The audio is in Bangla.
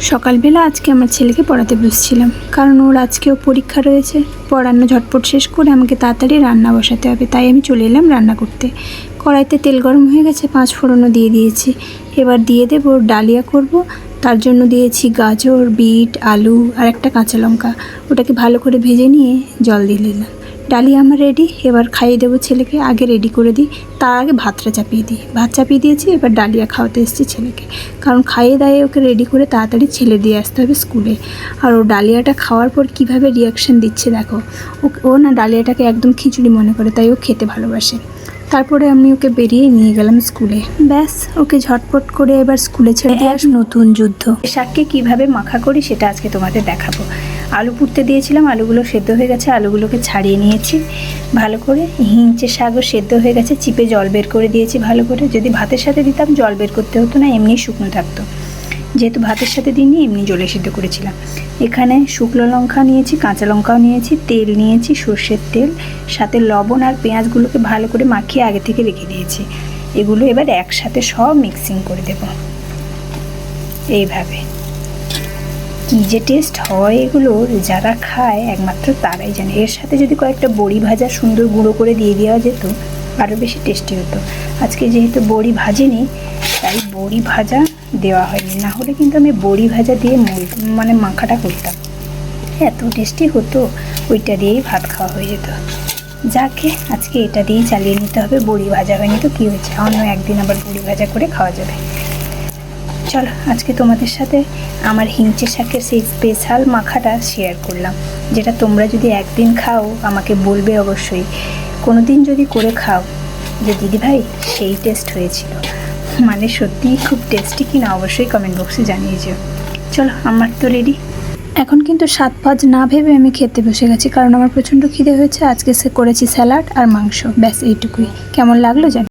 সকালবেলা আজকে আমার ছেলেকে পড়াতে বসছিলাম, কারণ ওর আজকেও পরীক্ষা রয়েছে। পড়ানো ঝটপট শেষ করে আমাকে তাড়াতাড়ি রান্না বসাতে হবে, তাই আমি চলে এলাম রান্না করতে। কড়াইতে তেল গরম হয়ে গেছে, 5 ফোড়নও দিয়ে দিয়েছি। এবার দিয়ে দেবো ডালিয়া করব, তার জন্য দিয়েছি গাজর, বিট, আলু আর একটা কাঁচা লঙ্কা। ওটাকে ভালো করে ভেজে নিয়ে জল দিয়ে দিলাম। ডালিয়া আমার রেডি, এবার খাইয়ে দেবো ছেলেকে। আগে রেডি করে দিই, তার আগে ভাতটা চাপিয়ে দিই। ভাত চাপিয়ে দিয়েছি, এবার ডালিয়া খাওয়াতে এসেছি ছেলেকে, কারণ খাইয়ে দাইয়ে ওকে রেডি করে তাড়াতাড়ি ছেলে দিয়ে আসতে হবে স্কুলে। আর ও ডালিয়াটা খাওয়ার পর কীভাবে রিয়াকশান দিচ্ছে দেখো। ও না ডালিয়াটাকে একদম খিচুড়ি মনে করে, তাই ও খেতে ভালোবাসে। তারপরে আমি ওকে বেরিয়ে নিয়ে গেলাম স্কুলে। ব্যাস, ওকে ঝটপট করে এবার স্কুলে ছেড়ে দিয়ে নতুন যুদ্ধ। শাককে কিভাবে মাখা করি সেটা আজকে তোমাদের দেখাবো। আলু পুড়তে দিয়েছিলাম, আলুগুলো সেদ্ধ হয়ে গেছে, আলুগুলোকে ছাড়িয়ে নিয়েছি ভালো করে। হিঞ্চে শাকও সেদ্ধ হয়ে গেছে, চিপে জল বের করে দিয়েছি ভালো করে। যদি ভাতের সাথে দিতাম জল বের করতে হতো না, এমনি শুকনো থাকতো। যেহেতু ভাতের সাথে দিইনি, এমনি জলে সিদ্ধ করেছিলাম। এখানে শুকনো লঙ্কা নিয়েছি, কাঁচা লঙ্কাও নিয়েছি, তেল নিয়েছি, সর্ষের তেল, সাথে লবণ আর পেঁয়াজগুলোকে ভালো করে মাখিয়ে আগে থেকে রেখে দিয়েছি। এগুলো এবার একসাথে সব মিক্সিং করে দেব এইভাবে। কী যে টেস্ট হয় এগুলো, যারা খায় একমাত্র তারাই জানে। এর সাথে যদি কয়েকটা বড়ি ভাজা সুন্দর গুঁড়ো করে দিয়ে দেওয়া যেত, আরও বেশি টেস্টি হতো। আজকে যেহেতু বড়ি ভাজিনি, তাই বড়ি ভাজা দেওয়া হয়নি, না হলে কিন্তু আমি বড়ি ভাজা দিয়ে মাখাটা করতাম, এত টেস্টি হতো। ওইটা দিয়েই ভাত খাওয়া হয়ে যেত। যাকে আজকে এটা দিয়েই চালিয়ে নিতে হবে। বড়ি ভাজা হয়নি তো কী হয়েছে, অন্য একদিন আবার বড়ি ভাজা করে খাওয়া যাবে। চলো, আজকে তোমাদের সাথে আমার হিঞ্চে শাকের সেই স্পেশাল মাখাটা শেয়ার করলাম, যেটা তোমরা যদি একদিন খাও আমাকে বলবে অবশ্যই। কোনো দিন যদি করে খাও যে দিদিভাই সেই টেস্ট হয়েছিল, মানে সত্যিই খুব টেস্টি কিনা অবশ্যই কমেন্ট বক্সে জানিয়ে যেও। চলো, আমার তো রেডি। এখন কিন্তু 7-5 না ভেবে আমি খেতে বসে গেছি, কারণ আমার প্রচণ্ড খিদে হয়েছে। আজকে করেছি স্যালাড আর মাংস, ব্যাস এইটুকুই। কেমন লাগলো জানি।